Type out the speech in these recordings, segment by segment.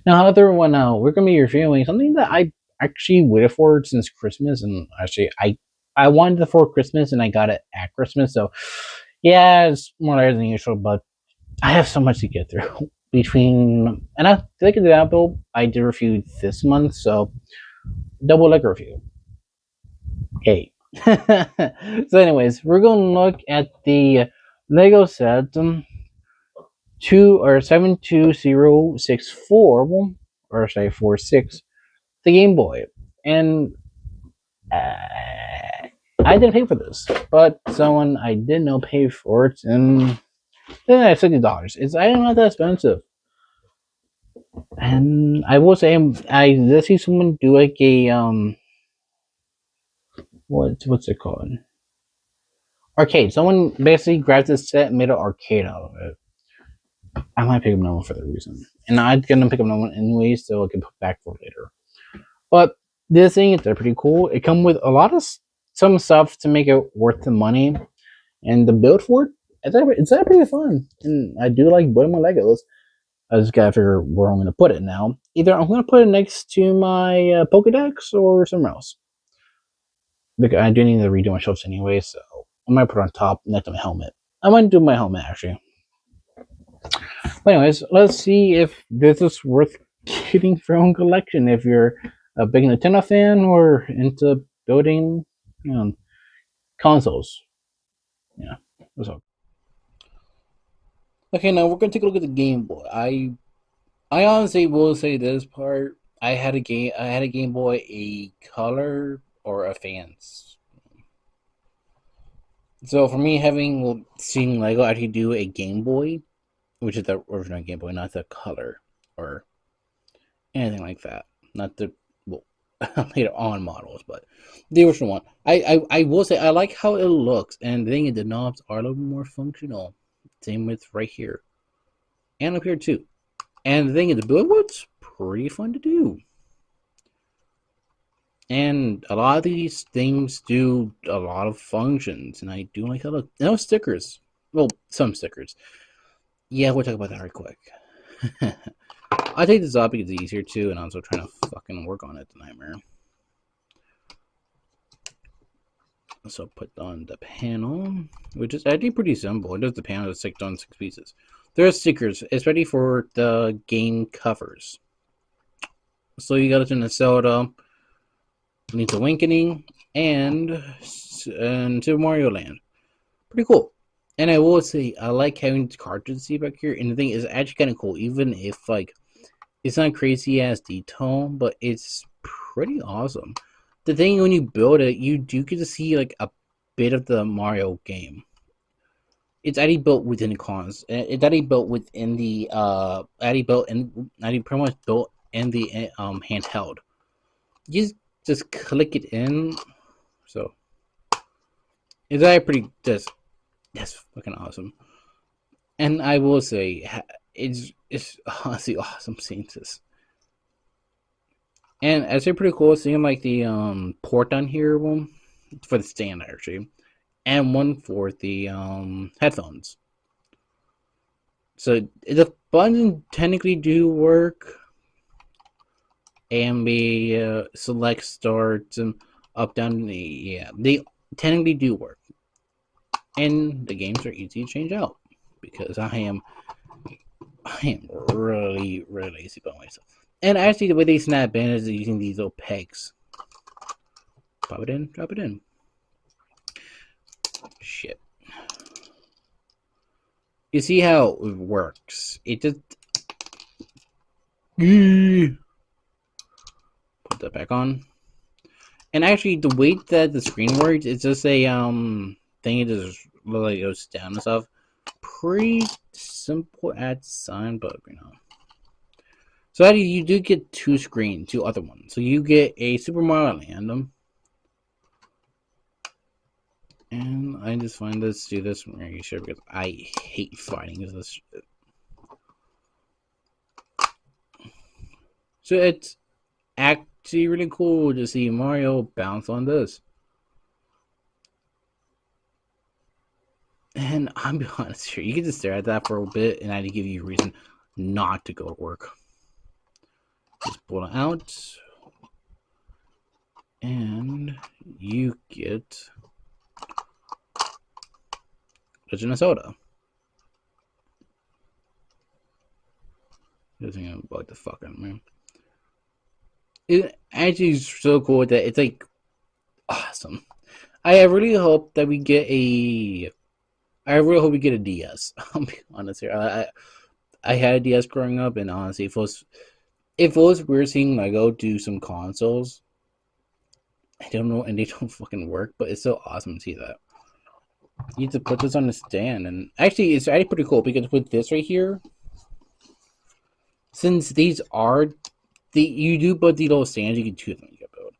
Now, another one, we're gonna be reviewing something that I actually waited for since Christmas, and actually, I wanted it for Christmas, and I got it at Christmas. So, yeah, it's more later than usual, but I have so much to get through between. And I think the Apple I did review this month, so double leg review. Hey. So, anyways, we're gonna look at the Lego set 72064, or say 46, the Game Boy, and I didn't pay for this, but someone I did know paid for it, and then I had $60. It's I not that expensive, and I will say I did see someone do like a what's it called, arcade. Someone basically grabbed this set and made an arcade out of it. I might pick up another one for that reason, and I'm gonna pick up another one anyway, so I can put back for later. But this thing, they're pretty cool. It come with a lot of some stuff to make it worth the money, and the build for it, it's pretty fun. And I do like building my Legos. I just gotta figure where I'm gonna put it now. Either I'm gonna put it next to my Pokedex or somewhere else. Because I do need to redo my shelves anyway, so I might put it on top next to my helmet. I might do my helmet actually. But anyways, let's see if this is worth keeping for your own collection. If you're a big Nintendo fan or into building, you know, consoles. Yeah, what's up? Okay, now we're gonna take a look at the Game Boy. I honestly will say this part. I had a Game Boy, a color or a fans. So for me, having seeing Lego actually do a Game Boy, which is the original Game Boy, not the color or anything like that, not the well later on models, but the original one. I will say I like how it looks, and the thing is the knobs are a little more functional. Same with right here and up here too. And the thing is, the billboard's pretty fun to do. And a lot of these things do a lot of functions, and I do like how look. No stickers. Well, some stickers. Yeah, we'll talk about that right quick. I take this off because it's easier too, and I'm also trying to fucking work on it, the nightmare. So put on the panel, which is actually pretty simple. It does the panel is on 6 pieces. There are stickers. It's ready for the game covers. So you got it in the Zelda, Link's Awakening, and Super Mario Land. Pretty cool. And I will say, I like having the cartridge see back here. And the thing is actually kind of cool, even if like it's not crazy as detail, but it's pretty awesome. The thing when you build it, you do get to see like a bit of the Mario game. It's already built within the cons. It's already built within the already pretty much built in the handheld. You just click it in. So it's actually pretty that's fucking awesome. And I will say it's honestly awesome seeing this. And it's pretty cool seeing like the port on here one for the stand actually, and one for the headphones. So the buttons technically do work. And we select start up down the yeah they technically do work, and the games are easy to change out because I am really lazy by myself. And actually, the way they snap in is using these little pegs. Pop it in, drop it in. Shit. You see how it works? It just put that back on. And actually, the way that the screen works, it's just a thing. It just literally goes down and stuff. Pretty simple at sign, but you know. So actually, you do get two screens, two other ones. So you get a Super Mario Land. And I just find this, do this, are you sure? Because I hate fighting this. So it's actually really cool to see Mario bounce on this. And I'm be honest here, you can just stare at that for a bit, and I give you a reason not to go to work. Just pull it out, and you get Legend of Zelda. Using bug the fuck out of me. It actually is so cool that it's like awesome. I really hope that we get a. I really hope we get a DS. I'll be honest here. I had a DS growing up, and honestly, if it was weird seeing Lego do some consoles. I don't know, and they don't fucking work, but it's so awesome to see that. You need to put this on the stand, and actually, it's actually pretty cool because with this right here, since these are you do put the little stands, you can choose them. You can build.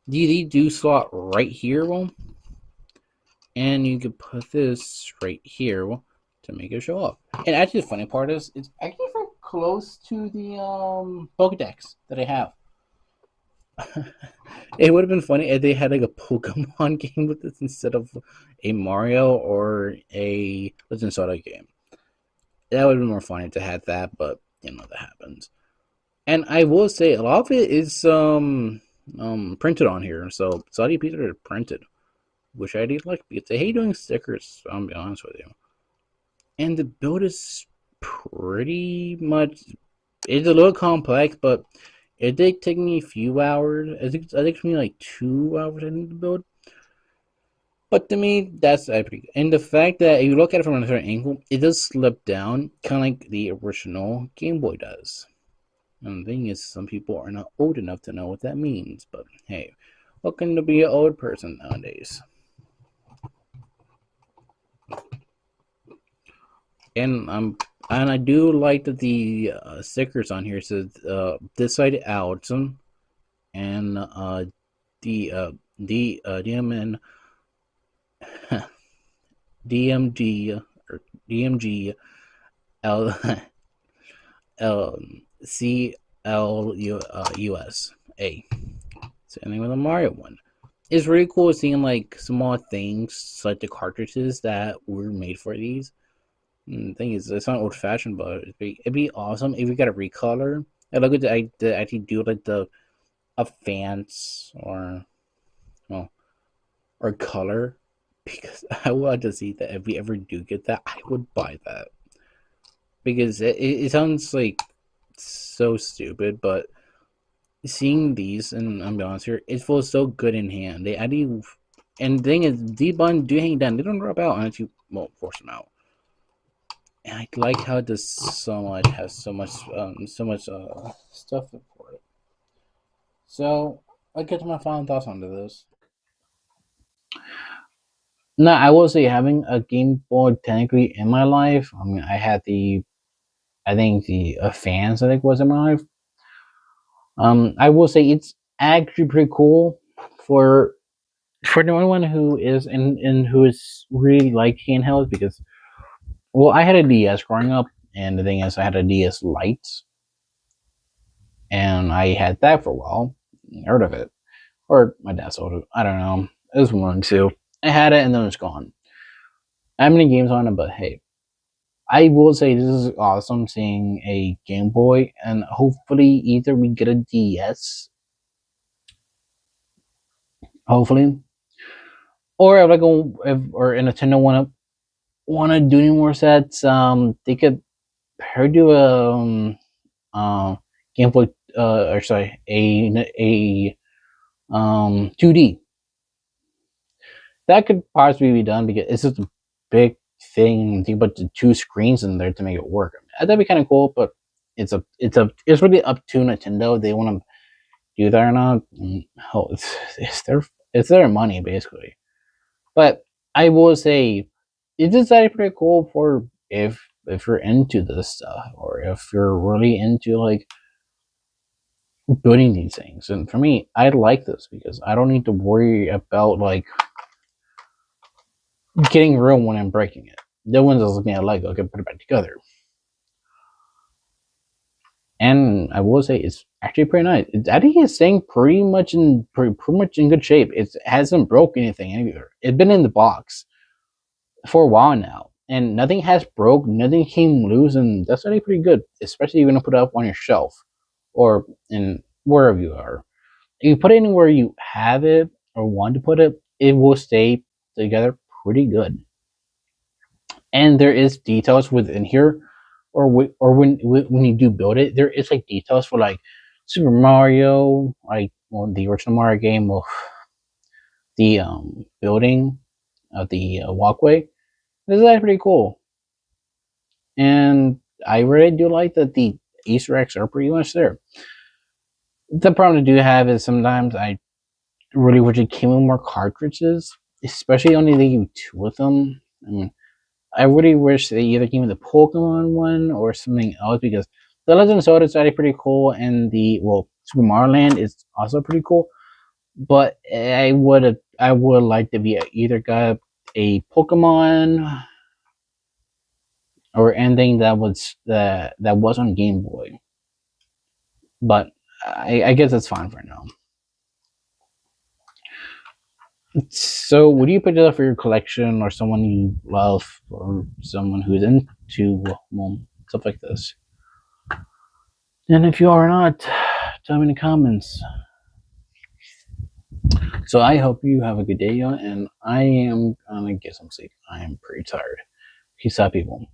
They do slot right here, well, and you can put this right here to make it show up. And actually, the funny part is, it's actually very close to the Pokedex that I have. It would have been funny if they had like a Pokemon game with this instead of a Mario or a Legend of Zelda game. That would have been more funny to have that, but that happens. And I will say a lot of it is printed on here, so Saudi pieces are printed, which I do like because I hate doing stickers. I'll be honest with you. And the build is pretty much it's a little complex, but it did take me a few hours. I think it took me like 2 hours I think to build. But to me, that's pretty good. And the fact that if you look at it from a certain angle, it does slip down, kind of like the original Game Boy does. And the thing is, some people are not old enough to know what that means. But hey, welcome to be an old person nowadays. And I do like that the stickers on here says this side out and the DMN DMG or DMG L L C L U S A. Same with the Mario one. It's really cool seeing like small things like the cartridges that were made for these. And the thing is, it's not old fashioned, but it'd be awesome if we got a recolor. I look at the actually do like the a fans well or color because I want to see that if we ever do get that, I would buy that because it sounds like so stupid, but seeing these and I'm be honest here, it feels so good in hand. They actually and the thing is, these buttons do hang down. They don't drop out unless you force them out. And I like how this so much has so much stuff for it. So I get to my final thoughts onto this. Now I will say having a Game Boy technically in my life. I mean, I had I think the fans I think was in my life. I will say it's actually pretty cool for anyone who is and who is really like handhelds because well I had a DS growing up and the thing is I had a DS Lite and I had that for a while. Heard of it. Or my dad sold it. I don't know. It was one or two. I had it and then it's gone. I have many games on it, but hey. I will say this is awesome seeing a Game Boy and hopefully either we get a DS. Hopefully. Or if like or a Nintendo wanna do any more sets, they could do a Game Boy or sorry, a 2D. That could possibly be done because it's just a big thing. Think about the two screens in there to make it work. I mean, that'd be kind of cool, but it's really up to Nintendo. They want to do that or not. Hell, it's their money basically. But I will say it is actually pretty cool for if you're into this stuff or if you're really into like building these things. And for me, I like this because I don't need to worry about like getting ruined when I'm breaking it. The ones that's looking at Lego, I can put it back together. And I will say it's actually pretty nice. I think it's staying pretty much in good shape. It hasn't broke anything either. It's been in the box for a while now, and nothing has broke. Nothing came loose, and that's actually pretty good. Especially if you're gonna put it up on your shelf or in wherever you are. If you put it anywhere you have it or want to put it, it will stay together pretty good. And there is details within here, or when you do build it, there is like details for like Super Mario, like the original Mario game with the building of the walkway. This is actually pretty cool, and I really do like that the Easter eggs are pretty much there. The problem I do have is sometimes I really wish it came with more cartridges, especially only they give 2 of them. I mean, I really wish they either gave me the Pokemon one or something else, because the Legend of Zelda is actually pretty cool, and the Super Mario Land is also pretty cool. But I would like to be either got a Pokemon or anything that was on Game Boy. But I guess that's fine for now. So, would you pick it up for your collection, or someone you love, or someone who's into stuff like this? And if you are not, tell me in the comments. So I hope you have a good day, and I am gonna get some sleep. I am pretty tired. Peace out, people.